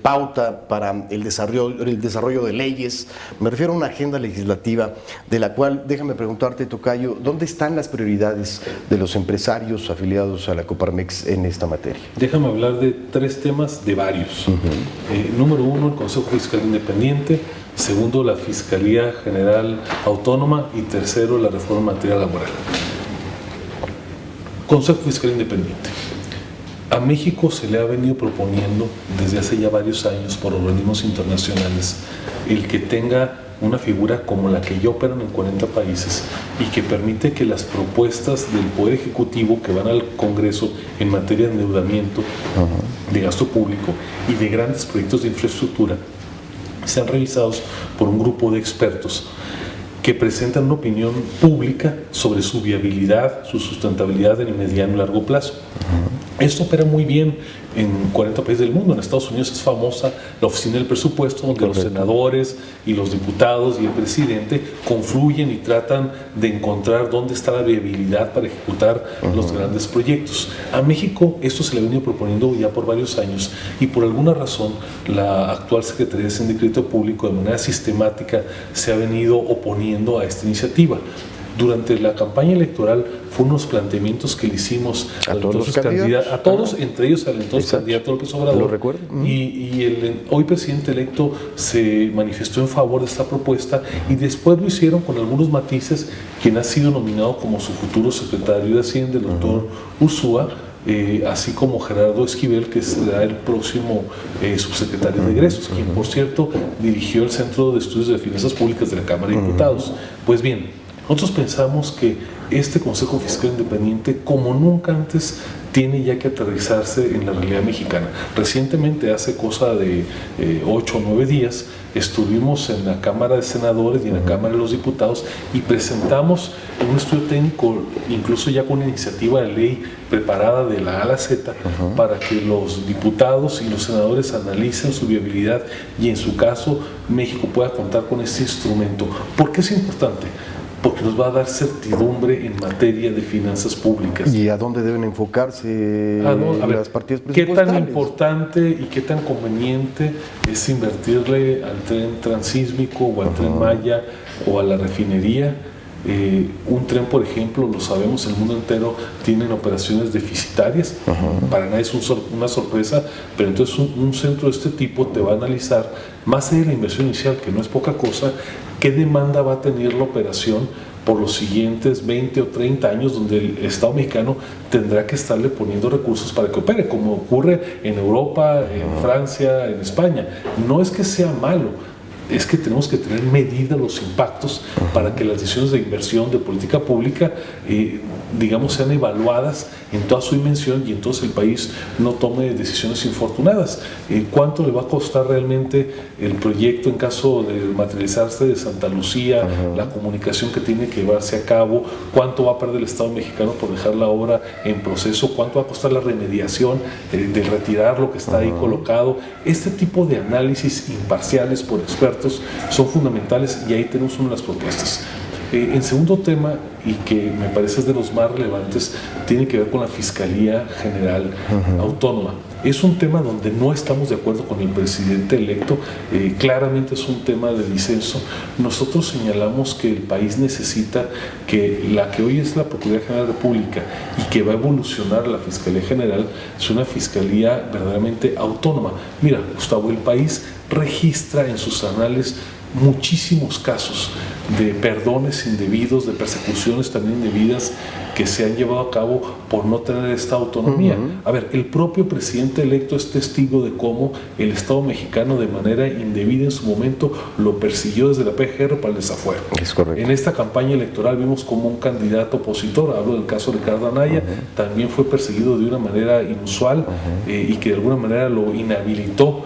Speaker 1: pauta para el desarrollo de leyes. Me refiero a una agenda legislativa de la cual, déjame preguntarte, tocayo, ¿dónde están las prioridades de los empresarios afiliados a la Coparmex en esta materia?
Speaker 2: Déjame hablar de tres temas de varios. Número uno, el Consejo Fiscal Independiente. Segundo, la Fiscalía General Autónoma. Y tercero, la reforma en materia laboral. Consejo Fiscal Independiente. A México se le ha venido proponiendo desde hace ya varios años por organismos internacionales el que tenga una figura como la que ya operan en 40 países y que permite que las propuestas del Poder Ejecutivo que van al Congreso en materia de endeudamiento, de gasto público y de grandes proyectos de infraestructura sean revisados por un grupo de expertos que presentan una opinión pública sobre su viabilidad, su sustentabilidad en el mediano y largo plazo. Esto opera muy bien en 40 países del mundo. En Estados Unidos es famosa la Oficina del Presupuesto, donde los senadores y los diputados y el presidente confluyen y tratan de encontrar dónde está la viabilidad para ejecutar los grandes proyectos. A México esto se le ha venido proponiendo ya por varios años y por alguna razón la actual Secretaría de Hacienda y Crédito Público de manera sistemática se ha venido oponiendo a esta iniciativa. Durante la campaña electoral fueron unos planteamientos que le hicimos
Speaker 1: a todos los candidatos,
Speaker 2: a todos, entre ellos al entonces candidato López Obrador.
Speaker 1: Lo recuerdo.
Speaker 2: Y el hoy presidente electo se manifestó en favor de esta propuesta y después lo hicieron con algunos matices. Quien ha sido nominado como su futuro secretario de Hacienda, el doctor Ursúa, así como Gerardo Esquivel, que será el próximo subsecretario de Egresos, quien por cierto dirigió el Centro de Estudios de Finanzas Públicas de la Cámara de Diputados. Pues bien, nosotros pensamos que este Consejo Fiscal Independiente, como nunca antes, tiene ya que aterrizarse en la realidad mexicana. Recientemente, hace cosa de 8 o 9 días, estuvimos en la Cámara de Senadores y en la Cámara de los Diputados y presentamos un estudio técnico, incluso ya con una iniciativa de ley preparada de la A a la Z, para que los diputados y los senadores analicen su viabilidad y, en su caso, México pueda contar con este instrumento. ¿Por qué es importante? Porque nos va a dar certidumbre en materia de finanzas públicas.
Speaker 1: ¿Y a dónde deben enfocarse las partidas presupuestales?
Speaker 2: ¿Qué tan importante y qué tan conveniente es invertirle al tren transísmico o al tren Maya o a la refinería? Un tren, por ejemplo, lo sabemos, el mundo entero tienen operaciones deficitarias, para nadie es una sorpresa, pero entonces un centro de este tipo te va a analizar, más allá de la inversión inicial, que no es poca cosa, qué demanda va a tener la operación por los siguientes 20 o 30 años, donde el Estado mexicano tendrá que estarle poniendo recursos para que opere, como ocurre en Europa, en Francia, en España. No es que sea malo, es que tenemos que tener medida los impactos para que las decisiones de inversión, de política pública, digamos, sean evaluadas en toda su dimensión y entonces el país no tome decisiones infortunadas. ¿Cuánto le va a costar realmente el proyecto en caso de materializarse de Santa Lucía, la comunicación que tiene que llevarse a cabo? ¿Cuánto va a perder el Estado mexicano por dejar la obra en proceso? ¿Cuánto va a costar la remediación de retirar lo que está ahí colocado? Este tipo de análisis imparciales por expertos son fundamentales y ahí tenemos una de las propuestas. En segundo tema, y que me parece es de los más relevantes, tiene que ver con la Fiscalía General Autónoma. Es un tema donde no estamos de acuerdo con el presidente electo, claramente es un tema de disenso. Nosotros señalamos que el país necesita que la que hoy es la Procuraduría General de la República y que va a evolucionar la Fiscalía General es una fiscalía verdaderamente autónoma. Mira, Gustavo, el país registra en sus anales muchísimos casos de perdones indebidos, de persecuciones también indebidas que se han llevado a cabo por no tener esta autonomía. A ver, el propio presidente electo es testigo de cómo el Estado mexicano de manera indebida en su momento lo persiguió desde la PGR para el desafuero.
Speaker 1: Es correcto.
Speaker 2: En esta campaña electoral vimos como un candidato opositor, hablo del caso de Ricardo Anaya, también fue perseguido de una manera inusual y que de alguna manera lo inhabilitó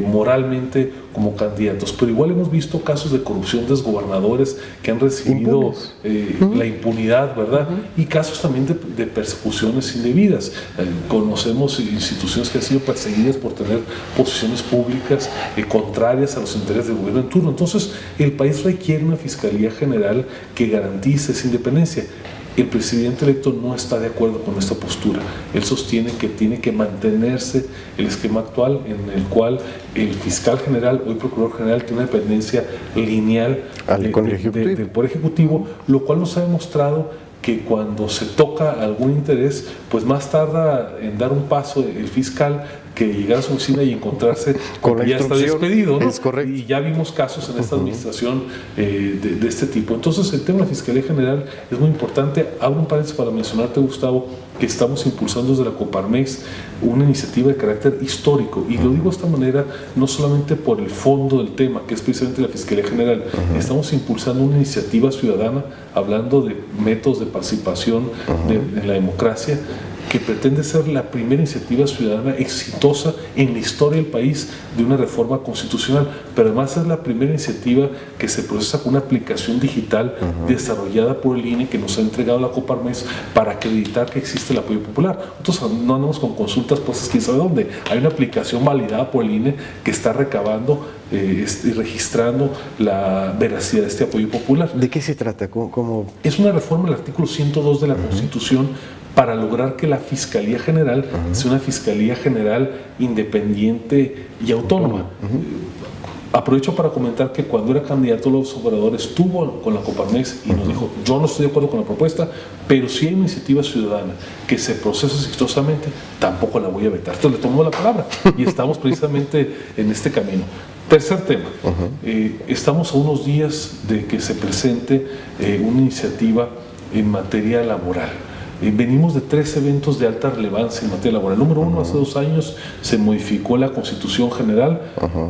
Speaker 2: moralmente como candidatos, pero igual hemos visto casos de corrupción de exgobernadores que han recibido la impunidad, ¿verdad? Y casos también de persecuciones indebidas. Conocemos instituciones que han sido perseguidas por tener posiciones públicas contrarias a los intereses del gobierno en turno. Entonces, el país requiere una Fiscalía General que garantice esa independencia. El presidente electo no está de acuerdo con esta postura. Él sostiene que tiene que mantenerse el esquema actual en el cual el fiscal general, hoy procurador general, tiene una dependencia lineal del Poder Ejecutivo, lo cual nos ha demostrado que cuando se toca algún interés, pues más tarda en dar un paso el fiscal que llegar a su oficina y encontrarse con que ya está despedido, ¿no?
Speaker 1: Es correcto.
Speaker 2: Y ya vimos casos en esta administración de este tipo. Entonces, el tema de la Fiscalía General es muy importante. Abro un paréntesis para mencionarte, Gustavo, que estamos impulsando desde la Coparmex una iniciativa de carácter histórico. Y lo digo de esta manera no solamente por el fondo del tema, que es precisamente la Fiscalía General. Estamos impulsando una iniciativa ciudadana, hablando de métodos de participación en la democracia, que pretende ser la primera iniciativa ciudadana exitosa en la historia del país de una reforma constitucional, pero además es la primera iniciativa que se procesa con una aplicación digital desarrollada por el INE que nos ha entregado la Coparmex para acreditar que existe el apoyo popular. Entonces no andamos con consultas, pues quién sabe dónde. Hay una aplicación validada por el INE que está recabando y registrando la veracidad de este apoyo popular.
Speaker 1: ¿De qué se trata? ¿Cómo?
Speaker 2: Es una reforma del artículo 102 de la Constitución para lograr que la Fiscalía General sea una Fiscalía General independiente y autónoma. Aprovecho para comentar que cuando era candidato López Obrador estuvo con la Coparmex y nos dijo, yo no estoy de acuerdo con la propuesta, pero si hay una iniciativa ciudadana que se procesa exitosamente, tampoco la voy a vetar. Entonces le tomamos la palabra y estamos precisamente en este camino. Tercer tema, estamos a unos días de que se presente una iniciativa en materia laboral. Venimos de 3 eventos de alta relevancia en materia laboral. Número 1, hace 2 años se modificó la Constitución General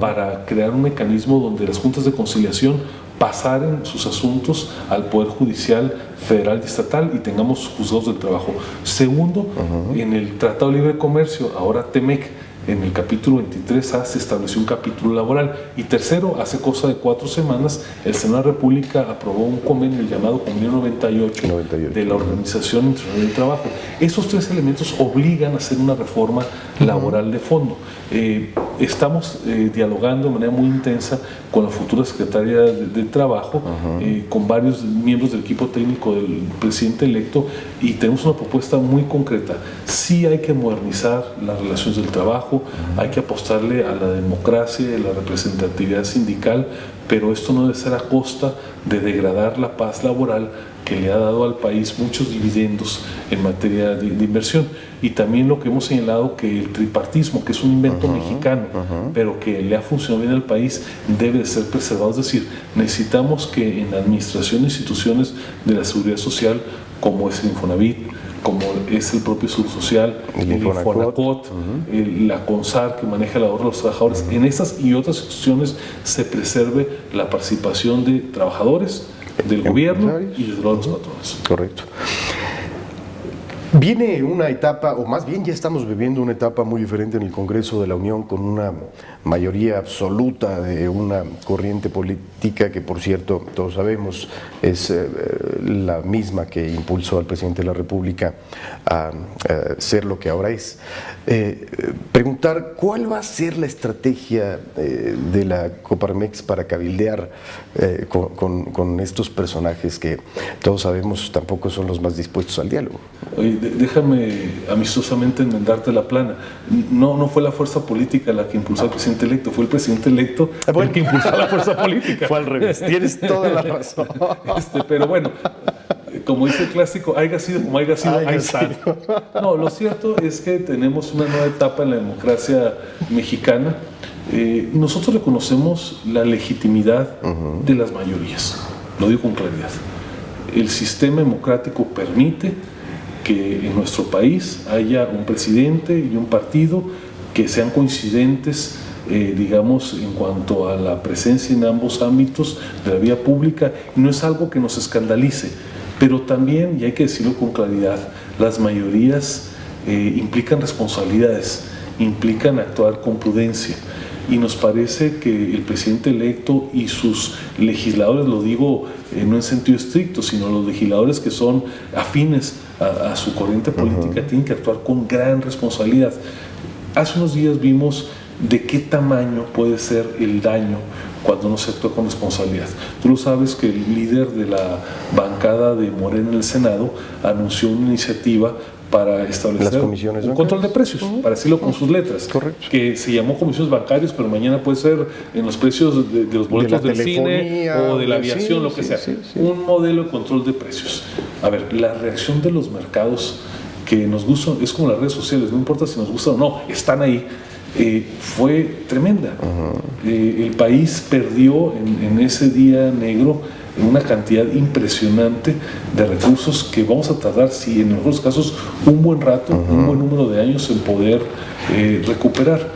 Speaker 2: para crear un mecanismo donde las juntas de conciliación pasaran sus asuntos al Poder Judicial Federal y Estatal y tengamos juzgados del trabajo. Segundo, en el Tratado de Libre Comercio, ahora TEMEC, en el capítulo 23A se estableció un capítulo laboral. Y tercero, hace cosa de 4 semanas, el Senado de la República aprobó un convenio, el llamado Convenio 98 de la Organización Internacional del Trabajo. Esos 3 elementos obligan a hacer una reforma laboral de fondo. estamos dialogando de manera muy intensa con la futura secretaria de Trabajo, con varios miembros del equipo técnico del presidente electo, y tenemos una propuesta muy concreta. Sí hay que modernizar las relaciones del trabajo, hay que apostarle a la democracia y a la representatividad sindical, pero esto no debe ser a costa de degradar la paz laboral que le ha dado al país muchos dividendos en materia de inversión. Y también lo que hemos señalado, que el tripartismo, que es un invento mexicano, pero que le ha funcionado bien al país, debe de ser preservado. Es decir, necesitamos que en la administración de instituciones de la seguridad social, como es el Infonavit, como es el propio Seguro Social, el Infonacot, la CONSAR, que maneja el ahorro de los trabajadores, en estas y otras instituciones se preserve la participación de trabajadores, del gobierno y de los patrones.
Speaker 1: Correcto. Viene una etapa, o más bien ya estamos viviendo una etapa muy diferente en el Congreso de la Unión, con una mayoría absoluta de una corriente política que, por cierto, todos sabemos, es la misma que impulsó al presidente de la República a ser lo que ahora es. Preguntar, ¿cuál va a ser la estrategia de la Coparmex para cabildear con estos personajes que todos sabemos tampoco son los más dispuestos al diálogo?
Speaker 2: Déjame amistosamente enmendarte la plana. No fue la fuerza política la que impulsó al presidente electo, fue el presidente electo el que impulsó a la fuerza política.
Speaker 1: Fue al revés, tienes toda la razón.
Speaker 2: Pero bueno, como dice el clásico, haya sido como haya sido, ahí está. No, lo cierto es que tenemos una nueva etapa en la democracia mexicana. Nosotros reconocemos la legitimidad de las mayorías, lo digo con claridad. El sistema democrático permite que en nuestro país haya un presidente y un partido que sean coincidentes, digamos, en cuanto a la presencia en ambos ámbitos de la vida pública, y no es algo que nos escandalice, pero también, y hay que decirlo con claridad, las mayorías implican responsabilidades, implican actuar con prudencia. Y nos parece que el presidente electo y sus legisladores, lo digo no en sentido estricto, sino los legisladores que son afines a su corriente política, tienen que actuar con gran responsabilidad. Hace unos días vimos de qué tamaño puede ser el daño cuando no se actúa con responsabilidad. Tú lo sabes que el líder de la bancada de Morena en el Senado anunció una iniciativa para establecer un control de precios, para decirlo con sus letras.
Speaker 1: Correcto.
Speaker 2: Que se llamó comisiones bancarias, pero mañana puede ser en los precios de los boletos del cine o de la aviación, lo que sea. Un modelo de control de precios. A ver, la reacción de los mercados que nos gustan, es como las redes sociales, no importa si nos gustan o no, están ahí. Fue tremenda. El país perdió en ese día negro una cantidad impresionante de recursos que vamos a tardar, si en algunos casos, un buen rato, un buen número de años en poder recuperar.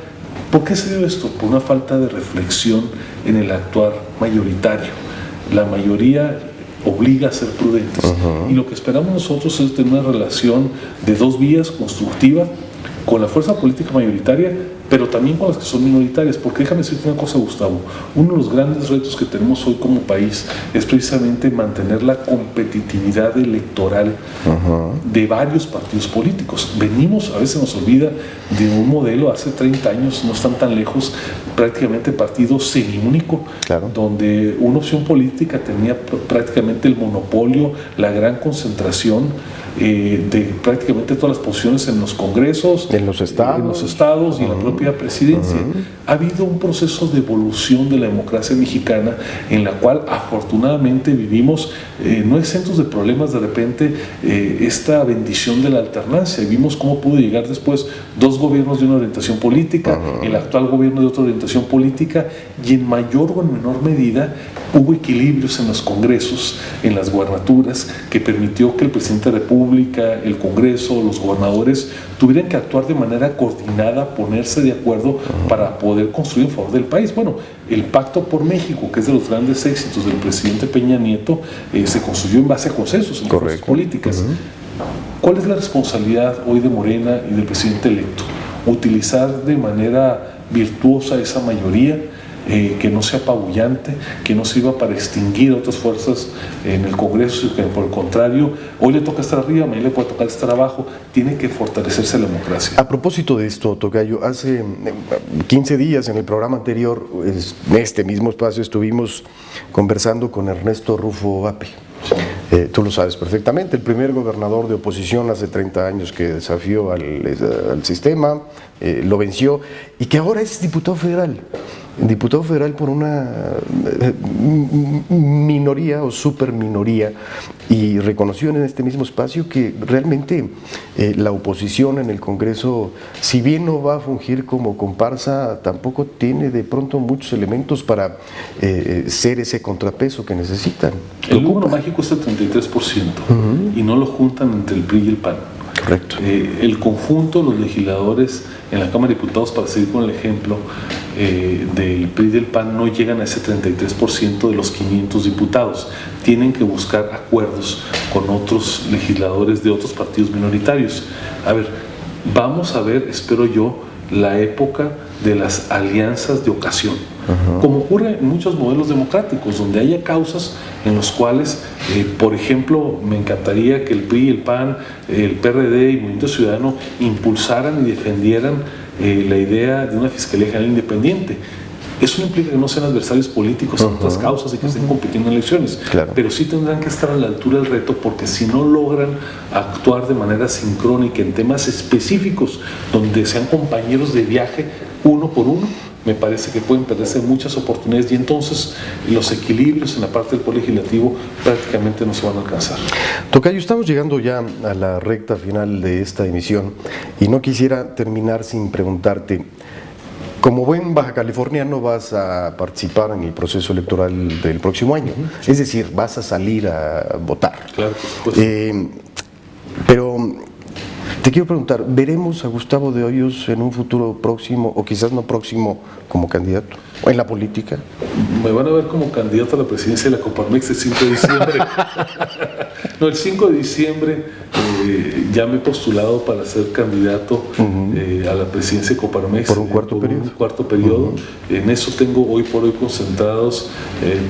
Speaker 2: ¿Por qué se dio esto? Por una falta de reflexión en el actuar mayoritario. La mayoría obliga a ser prudentes. Y lo que esperamos nosotros es tener una relación de dos vías constructiva con la fuerza política mayoritaria, pero también con las que son minoritarias, porque déjame decirte una cosa, Gustavo, uno de los grandes retos que tenemos hoy como país es precisamente mantener la competitividad electoral de varios partidos políticos. Venimos, a veces nos olvida, de un modelo hace 30 años, no están tan lejos, prácticamente partido semiúnico, donde una opción política tenía prácticamente el monopolio, la gran concentración de prácticamente todas las posiciones en los congresos, en los estados y en la propia presidencia. Ha habido un proceso de evolución de la democracia mexicana en la cual afortunadamente vivimos no exentos de problemas. De repente esta bendición de la alternancia, y vimos cómo pudo llegar después dos gobiernos de una orientación política, el actual gobierno de otra orientación política, y en mayor o en menor medida hubo equilibrios en los congresos, en las gubernaturas, que permitió que el presidente de la República, el Congreso, los gobernadores tuvieran que actuar de manera coordinada, ponerse de acuerdo para poder construir en favor del país. Bueno, el Pacto por México, que es de los grandes éxitos del presidente Peña Nieto, se construyó en base a consensos en las políticas. ¿Cuál es la responsabilidad hoy de Morena y del presidente electo? Utilizar de manera virtuosa esa mayoría, que no sea apabullante, que no sirva para extinguir a otras fuerzas en el Congreso, sino que por el contrario, hoy le toca estar arriba, mañana le puede tocar estar abajo, tiene que fortalecerse la democracia.
Speaker 1: A propósito de esto, Tocayo, hace 15 días en el programa anterior, en este mismo espacio, estuvimos conversando con Ernesto Rufo Vape. Tú lo sabes perfectamente, el primer gobernador de oposición hace 30 años que desafió al sistema, lo venció y que ahora es diputado federal por una minoría o superminoría, y reconoció en este mismo espacio que realmente la oposición en el Congreso, si bien no va a fungir como comparsa, tampoco tiene de pronto muchos elementos para ser ese contrapeso que necesitan.
Speaker 2: El número mágico es el 33% y no lo juntan entre el PRI y el PAN.
Speaker 1: Correcto.
Speaker 2: El conjunto, los legisladores en la Cámara de Diputados, para seguir con el ejemplo del PRI y del PAN, no llegan a ese 33% de los 500 diputados. Tienen que buscar acuerdos con otros legisladores de otros partidos minoritarios. A ver, vamos a ver, espero yo, la época de las alianzas de ocasión, como ocurre en muchos modelos democráticos, donde haya causas en los cuales, por ejemplo, me encantaría que el PRI, el PAN, el PRD y Movimiento Ciudadano impulsaran y defendieran la idea de una Fiscalía General independiente. Eso no implica que no sean adversarios políticos en otras causas y que estén compitiendo en elecciones,
Speaker 1: claro,
Speaker 2: pero sí tendrán que estar a la altura del reto, porque si no logran actuar de manera sincrónica en temas específicos donde sean compañeros de viaje uno por uno, me parece que pueden perderse muchas oportunidades, y entonces los equilibrios en la parte del Poder Legislativo prácticamente no se van a alcanzar.
Speaker 1: Tocayo, estamos llegando ya a la recta final de esta emisión y no quisiera terminar sin preguntarte, como buen baja californiano vas a participar en el proceso electoral del próximo año, es decir, vas a salir a votar.
Speaker 2: Claro, por supuesto.
Speaker 1: Pero te quiero preguntar, ¿veremos a Gustavo de Hoyos en un futuro próximo, o quizás no próximo, como candidato o en la política?
Speaker 2: Me van a ver como candidato a la presidencia de la Coparmex el 5 de diciembre. No, el 5 de diciembre ya me he postulado para ser candidato a la presidencia de Coparmex.
Speaker 1: ¿Por un cuarto periodo?
Speaker 2: Un cuarto periodo. En eso tengo hoy por hoy concentrados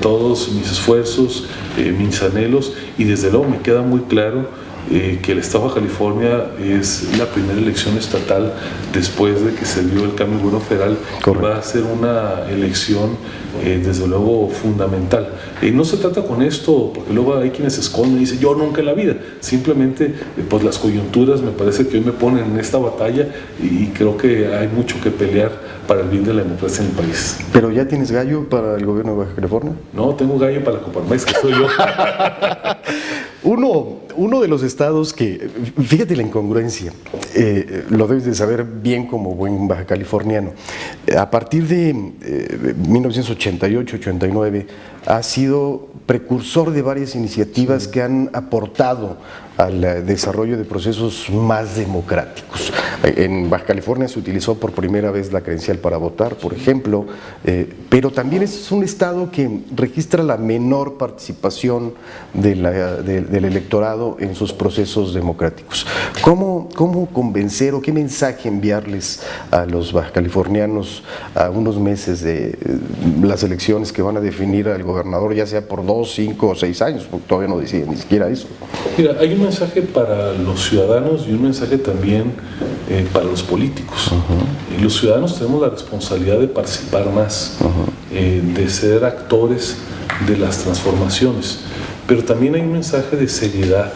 Speaker 2: todos mis esfuerzos, mis anhelos, y desde luego me queda muy claro que el Estado de California es la primera elección estatal después de que se dio el cambio de gobierno federal. Va a ser una elección desde luego fundamental. Y no se trata con esto, porque luego hay quienes se esconden y dicen yo nunca en la vida, simplemente pues las coyunturas me parece que hoy me ponen en esta batalla, y creo que hay mucho que pelear para el bien de la democracia en el país.
Speaker 1: ¿Pero ya tienes gallo para el gobierno de Baja California?
Speaker 2: No, tengo gallo para la Coparmex, que soy yo.
Speaker 1: Uno de los estados que, fíjate la incongruencia, lo debes de saber bien como buen baja californiano, a partir de 1988-89 ha sido precursor de varias iniciativas que han aportado al desarrollo de procesos más democráticos. En Baja California se utilizó por primera vez la credencial para votar, por ejemplo, pero también es un estado que registra la menor participación del electorado en sus procesos democráticos. ¿Cómo convencer o qué mensaje enviarles a los baja californianos a unos meses de las elecciones que van a definir al gobernador, ya sea por 2, 5 o 6 años, porque todavía no deciden ni siquiera eso?
Speaker 2: Mira, hay un mensaje para los ciudadanos y un mensaje también para los políticos. Los ciudadanos tenemos la responsabilidad de participar más, de ser actores de las transformaciones, pero también hay un mensaje de seriedad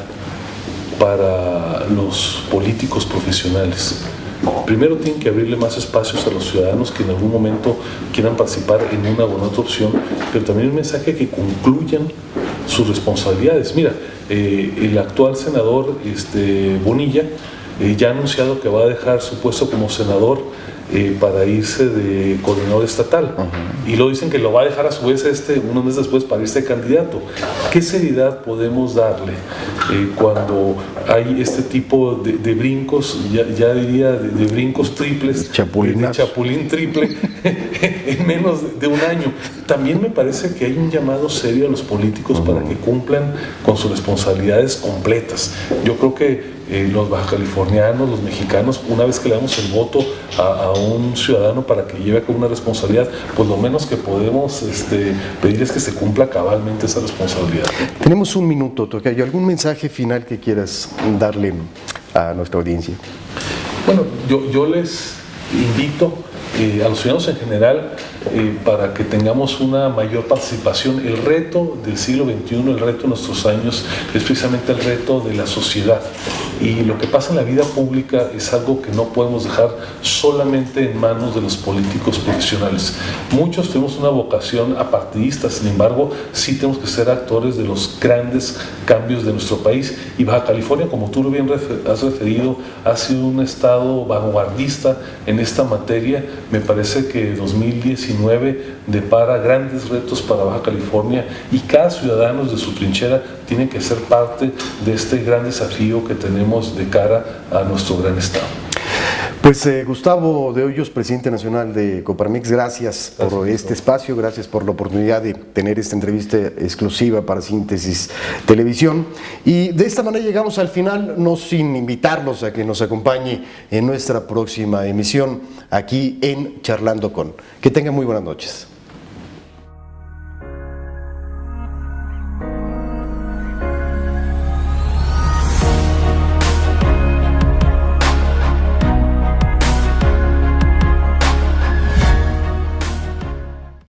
Speaker 2: para los políticos profesionales. Primero tienen que abrirle más espacios a los ciudadanos que en algún momento quieran participar en una o en otra opción, pero también un mensaje que concluyan sus responsabilidades. Mira, el actual senador Bonilla ya ha anunciado que va a dejar su puesto como senador para irse de coordinador estatal, y lo dicen que lo va a dejar a su vez unos meses después para irse de candidato. ¿Qué seriedad podemos darle cuando hay este tipo de brincos, ya diría de brincos triples, de chapulín triple en menos de un año? También me parece que hay un llamado serio a los políticos para que cumplan con sus responsabilidades completas. Yo creo que los bajacalifornianos, los mexicanos, una vez que le damos el voto a un ciudadano para que lleve a cabo una responsabilidad, pues lo menos que podemos pedir es que se cumpla cabalmente esa responsabilidad.
Speaker 1: Tenemos un minuto, Tocayo. ¿Algún mensaje final que quieras darle a nuestra audiencia?
Speaker 2: Bueno, yo les invito a los ciudadanos en general para que tengamos una mayor participación. El reto del siglo XXI, el reto de nuestros años, es precisamente el reto de la sociedad. Y lo que pasa en la vida pública es algo que no podemos dejar solamente en manos de los políticos profesionales. Muchos tenemos una vocación apartidista, sin embargo, sí tenemos que ser actores de los grandes cambios de nuestro país. Y Baja California, como tú lo bien has referido, ha sido un estado vanguardista en esta materia. Me parece que 2019 depara grandes retos para Baja California y cada ciudadano de su trinchera tiene que ser parte de este gran desafío que tenemos de cara a nuestro gran estado.
Speaker 1: Pues Gustavo de Hoyos, presidente nacional de Coparmex, gracias por este espacio, gracias por la oportunidad de tener esta entrevista exclusiva para Síntesis Televisión. Y de esta manera llegamos al final, no sin invitarlos a que nos acompañe en nuestra próxima emisión aquí en Charlando Con. Que tengan muy buenas noches.